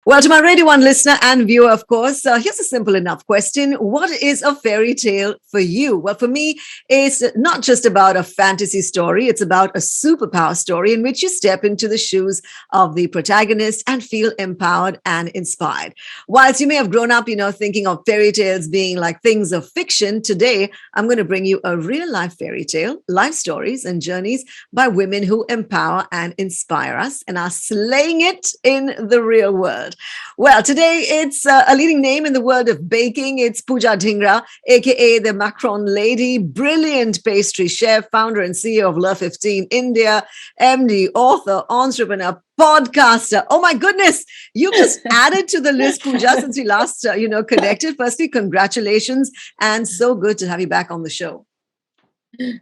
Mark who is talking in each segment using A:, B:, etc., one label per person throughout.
A: Well, to my Radio One listener and viewer, of course, here's a simple enough question. What is a fairy tale for you? Well, for me, it's not just about a fantasy story. It's about a superpower story in which you step into the shoes of the protagonist and feel empowered and inspired. Whilst you may have grown up, thinking of fairy tales being like things of fiction, today I'm going to bring you a real life fairy tale, life stories and journeys by women who empower and inspire us and are slaying it in the real world. Well, today it's a leading name in the world of baking. It's Pooja Dhingra, aka the Macron Lady, brilliant pastry chef, founder and CEO of Love 15 India, MD, author, entrepreneur, podcaster. Oh my goodness, you've just added to the list, Pooja, since we last connected. Firstly, congratulations, and so good to have you back on the show.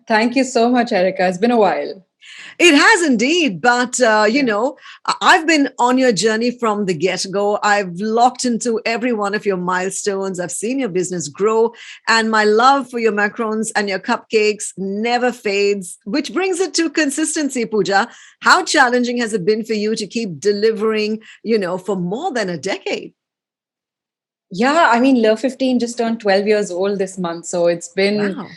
B: Thank you so much, Erica. It's been a while.
A: It has indeed, but I've been on your journey from the get-go. I've locked into every one of your milestones. I've seen your business grow, and my love for your macarons and your cupcakes never fades, which brings it to consistency, Pooja. How challenging has it been for you to keep delivering, for more than a decade?
B: Yeah, I mean, Love 15 just turned 12 years old this month. So it's been,
A: Wow.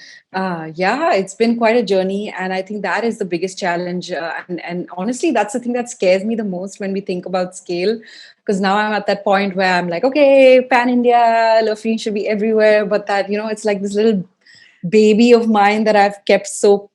B: it's been quite a journey. And I think that is the biggest challenge. And honestly, that's the thing that scares me the most when we think about scale. Because now I'm at that point where I'm like, okay, Pan India, Love 15 should be everywhere. But that, it's like this little baby of mine that I've kept so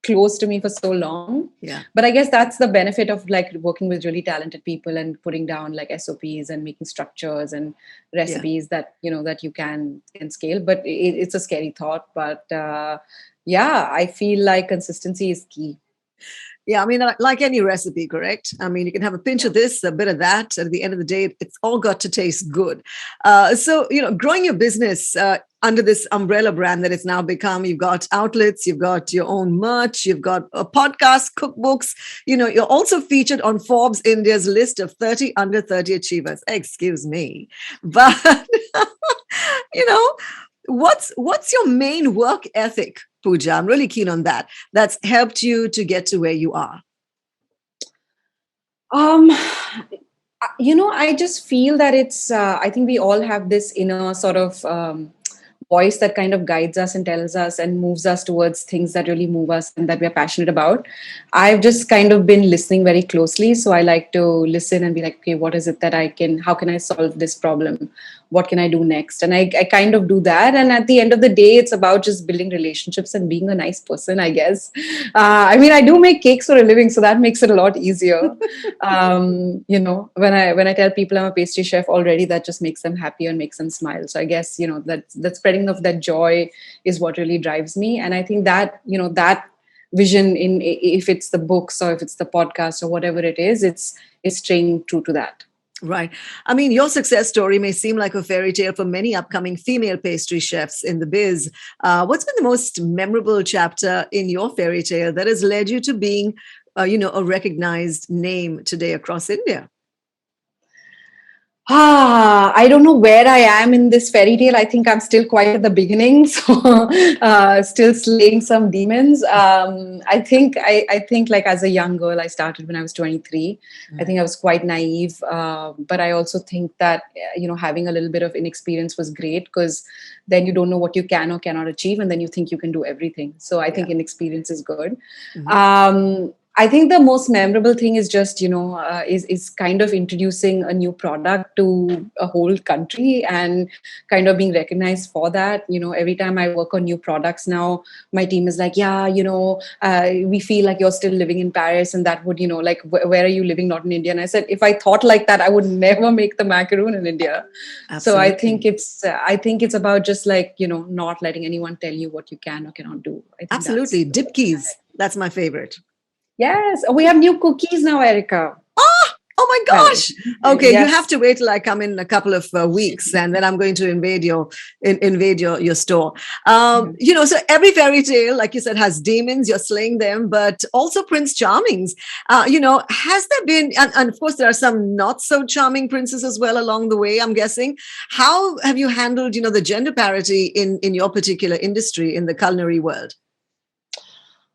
B: close to me for so long.
A: Yeah.
B: But I guess that's the benefit of like working with really talented people and putting down like SOPs and making structures and recipes that that you can scale. But it's a scary thought. But I feel like consistency is key.
A: Yeah, I mean, like any recipe, correct? I mean, you can have a pinch of this, a bit of that. At the end of the day, it's all got to taste good. So, growing your business under this umbrella brand that it's now become, you've got outlets, you've got your own merch, you've got a podcast, cookbooks. You're also featured on Forbes India's list of 30 under 30 achievers. Excuse me. But, what's your main work ethic, Pooja? I'm really keen on that. That's helped you to get to where you are.
B: I just feel that it's, I think we all have this inner sort of voice that kind of guides us and tells us and moves us towards things that really move us and that we're passionate about. I've just kind of been listening very closely. So I like to listen and be like, okay, what is it that how can I solve this problem? What can I do next? And I kind of do that. And at the end of the day, it's about just building relationships and being a nice person, I guess. I mean, I do make cakes for a living, so that makes it a lot easier. When I tell people I'm a pastry chef already, that just makes them happy and makes them smile. So I guess, that spreading of that joy is what really drives me. And I think that, that vision if it's the books or if it's the podcast or whatever it is, it's staying true to that.
A: Right. I mean, your success story may seem like a fairy tale for many upcoming female pastry chefs in the biz. What's been the most memorable chapter in your fairy tale that has led you to being, a recognized name today across India?
B: I don't know where I am in this fairy tale. I think I'm still quite at the beginning, so still slaying some demons. I think like as a young girl, I started when I was 23. I think I was quite naive, but I also think that having a little bit of inexperience was great because then you don't know what you can or cannot achieve, and then you think you can do everything. So I think inexperience is good. Mm-hmm. I think the most memorable thing is just, is kind of introducing a new product to a whole country and kind of being recognized for that. Every time I work on new products now, my team is like, we feel like you're still living in Paris, and that would, like, where are you living? Not in India. And I said, if I thought like that, I would never make the macaroon in India. Absolutely. So I think it's about just like, not letting anyone tell you what you can or cannot do. I think
A: absolutely. Dip keys. That's my favorite.
B: Yes, we have new cookies now, Erica.
A: Oh my gosh. Okay, yes. You have to wait till I come in a couple of weeks, and then I'm going to invade your store. So every fairy tale, like you said, has demons, you're slaying them, but also Prince Charmings. Has there been, and of course there are some not so charming princes as well along the way, I'm guessing. How have you handled, the gender parity in your particular industry in the culinary world?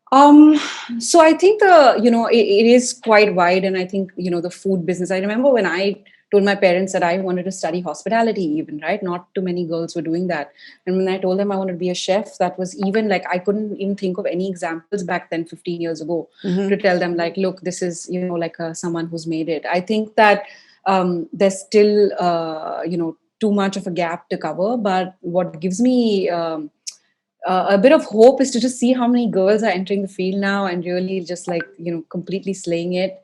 B: So I think it is quite wide, and I think, the food business. I remember when I told my parents that I wanted to study hospitality, even, right? Not too many girls were doing that. And when I told them I wanted to be a chef, that was even like, I couldn't even think of any examples back then, 15 years ago, to
A: Hmm.
B: tell them, like, look, this is, like someone who's made it. I think that there's still, too much of a gap to cover. But what gives me a bit of hope is to just see how many girls are entering the field now and really just like, completely slaying it.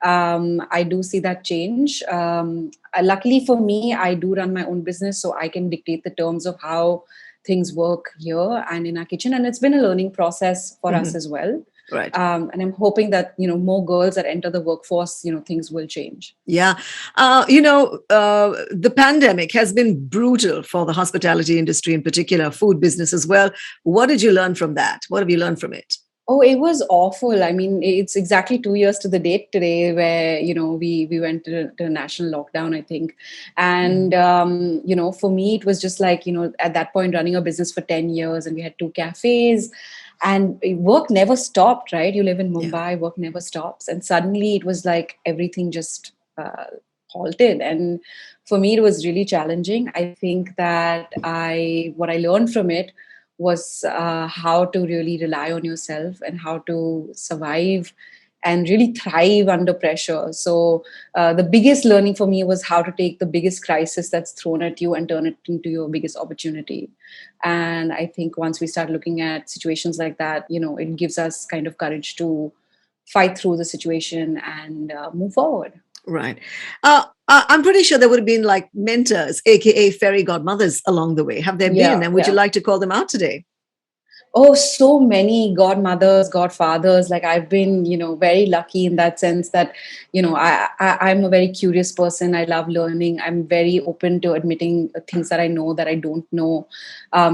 B: I do see that change. Luckily for me, I do run my own business, so I can dictate the terms of how things work here and in our kitchen. And it's been a learning process for us
A: Hmm.
B: as well.
A: Right.
B: And I'm hoping that, more girls that enter the workforce, things will change.
A: Yeah. The pandemic has been brutal for the hospitality industry, in particular, food business as well. What did you learn from that? What have you learned from it?
B: Oh, it was awful. I mean, it's exactly 2 years to the date today where, we went to a national lockdown, I think. And, for me, it was just like, at that point, running a business for 10 years and we had two cafes and work never stopped, right? You live in
A: Yeah.
B: Mumbai, work never stops. And suddenly it was like everything just halted. And for me, it was really challenging. I think that what I learned from it was how to really rely on yourself and how to survive and really thrive under pressure. So the biggest learning for me was how to take the biggest crisis that's thrown at you and turn it into your biggest opportunity. And I think once we start looking at situations like that, it gives us kind of courage to fight through the situation and move forward.
A: Right. I'm pretty sure there would have been like mentors, aka fairy godmothers, along the way. Have there
B: Yeah,
A: been? And would you
B: yeah.
A: like to call them out today?
B: Oh, so many godmothers, godfathers. Like I've been, very lucky in that sense that, I'm a very curious person. I love learning. I'm very open to admitting things that I know that I don't know.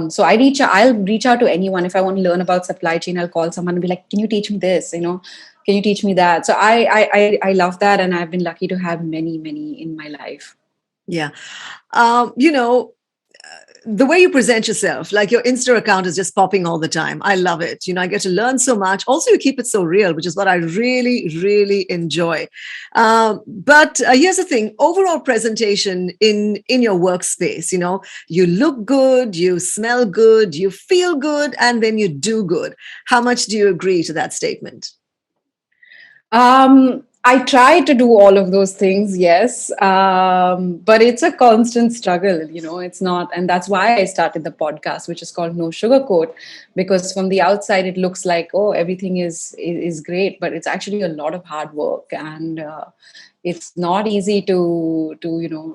B: So I'll reach out to anyone. If I want to learn about supply chain, I'll call someone and be like, can you teach me this? Can you teach me that? So I love that. And I've been lucky to have many, many in my life.
A: Yeah. Um, you know, the way you present yourself, like your Insta account is just popping all the time. I love it. I get to learn so much. Also, you keep it so real, which is what I really, really enjoy. But here's the thing: overall presentation in your workspace. You look good, you smell good, you feel good, and then you do good. How much do you agree to that statement?
B: I try to do all of those things, yes. But it's a constant struggle, it's not. And that's why I started the podcast, which is called No Sugarcoat, because from the outside, it looks like, oh, everything is great, but it's actually a lot of hard work. And it's not easy to,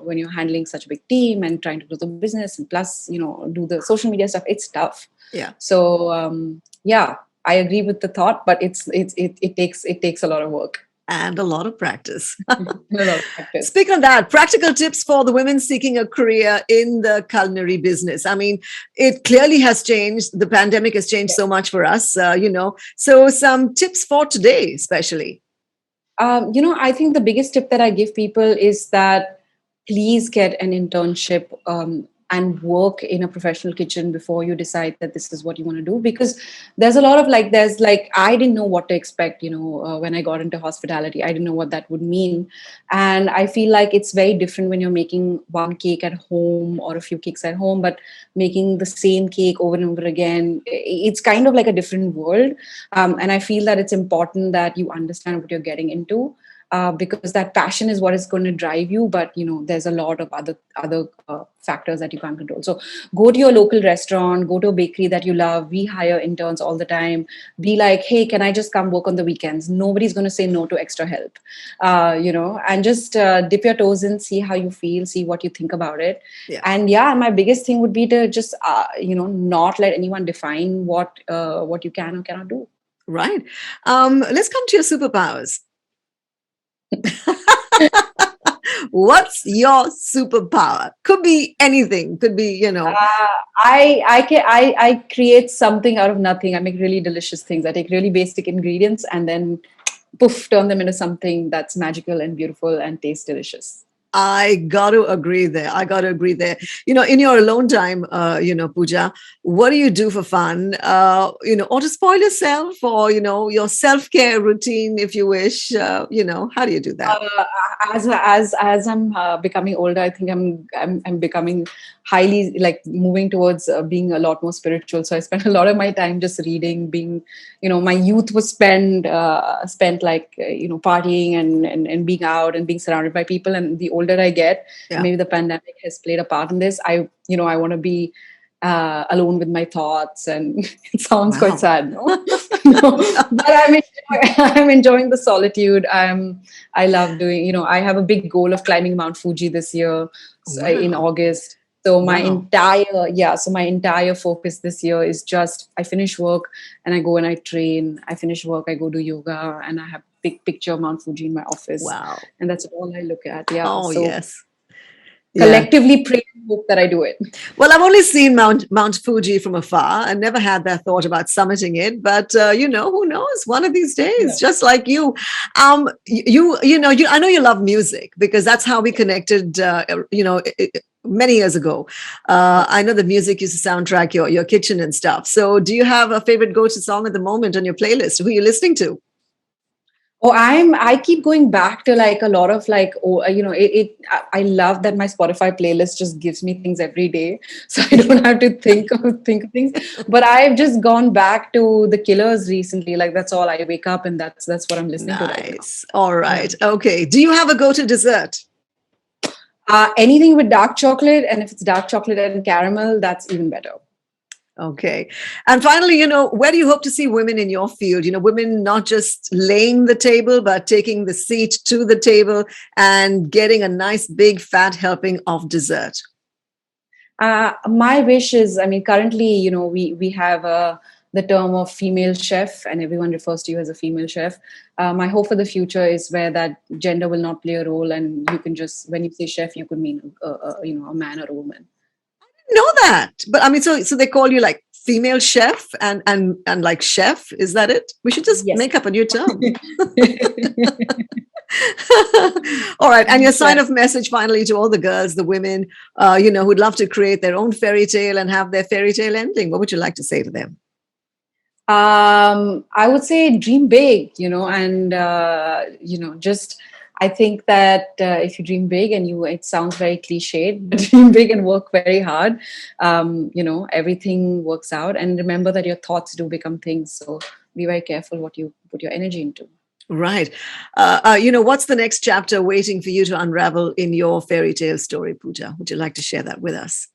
B: when you're handling such a big team and trying to do the business and plus, do the social media stuff, it's tough.
A: Yeah.
B: So, yeah, I agree with the thought, but it takes a lot of work.
A: And a lot of practice.
B: A lot of practice.
A: Speaking of that, practical tips for the women seeking a career in the culinary business. I mean, it clearly has changed. The pandemic has changed so much for us, So some tips for today, especially.
B: I think the biggest tip that I give people is that please get an internship and work in a professional kitchen before you decide that this is what you want to do. Because there's a lot of I didn't know what to expect, when I got into hospitality. I didn't know what that would mean. And I feel like it's very different when you're making one cake at home or a few cakes at home, but making the same cake over and over again. It's kind of like a different world. And I feel that it's important that you understand what you're getting into. Because that passion is what is going to drive you, but there's a lot of other factors that you can't control. So go to your local restaurant, go to a bakery that you love. We hire interns all the time. Be like, hey, can I just come work on the weekends? Nobody's going to say no to extra help. And just dip your toes in, see how you feel, see what you think about it.
A: Yeah.
B: And my biggest thing would be to just not let anyone define what you can or cannot do.
A: Right. Let's come to your superpowers. What's your superpower? Could be anything. Could be,
B: I create something out of nothing. I make really delicious things. I take really basic ingredients and then poof, turn them into something that's magical and beautiful and tastes delicious.
A: I got to agree there. I got to agree there. In your alone time, Pooja, what do you do for fun? Or to spoil yourself, or your self-care routine, if you wish. How do you do that?
B: As I'm becoming older, I think I'm becoming highly, like, moving towards being a lot more spiritual. So I spend a lot of my time just reading. Being, my youth was spent like partying and being out and being surrounded by people. And the older I get,
A: Yeah.
B: maybe the pandemic has played a part in this. I want to be alone with my thoughts, and it sounds quite sad, no? No, but I'm enjoying the solitude. I love doing, I have a big goal of climbing Mount Fuji this year, in
A: Wow.
B: August. So
A: Wow.
B: my entire focus this year is just, I finish work and I go and I train. I finish work, I go do yoga, and I have a big picture of Mount Fuji in my office.
A: Wow.
B: And that's all I look at. Yeah.
A: Oh,
B: So
A: yes. Yeah.
B: collectively pray and hope that I do it.
A: Well, I've only seen Mount Fuji from afar. I never had that thought about summiting it, but who knows? One of these days,
B: Yeah.
A: just like you, I know you love music, because that's how we connected. Many years ago. I know the music used to soundtrack your kitchen and stuff. So, do you have a favorite go-to song at the moment on your playlist? Who are you listening to?
B: Oh, I keep going back to like a lot of like, I love that my Spotify playlist just gives me things every day. So I don't have to think of things. But I've just gone back to the Killers recently. Like, that's all. I wake up and that's what I'm listening to right now.
A: Nice. All right. Yeah. Okay. Do you have a go-to dessert?
B: Anything with dark chocolate, and if it's dark chocolate and caramel, that's even better.
A: Okay. And finally, where do you hope to see women in your field? Women not just laying the table, but taking the seat to the table and getting a nice big fat helping of dessert.
B: My wish is, currently, we have the term of female chef, and everyone refers to you as a female chef. My hope for the future is where that gender will not play a role, and you can just, when you say chef, you could mean a man or a woman.
A: Know that, but so they call you like female chef and like chef. Is that it? We should just make up a new term. All right. And your sign of message finally to all the girls, the women, who'd love to create their own fairy tale and have their fairy tale ending. What would you like to say to them?
B: I would say dream big, and just, I think that if you dream big and it sounds very cliched, but dream big and work very hard, everything works out. And remember that your thoughts do become things. So be very careful what you put your energy into.
A: Right. What's the next chapter waiting for you to unravel in your fairy tale story, Pooja? Would you like to share that with us?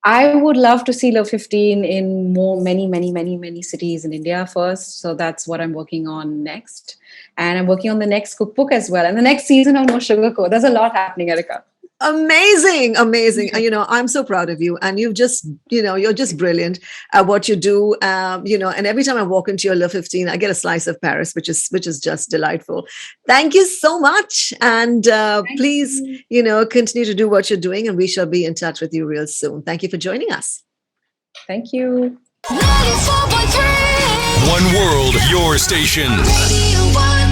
B: I would love to see Love 15 in many cities in India first. So that's what I'm working on next. And I'm working on the next cookbook as well. And the next season of No Sugar Co. There's a lot happening, Erica.
A: Amazing. I'm so proud of you. And you're just brilliant at what you do. And every time I walk into your Love 15, I get a slice of Paris, which is just delightful. Thank you so much. And please, continue to do what you're doing, and we shall be in touch with you real soon. Thank you for joining us.
B: Thank you.
C: One world, your station. Radio 1.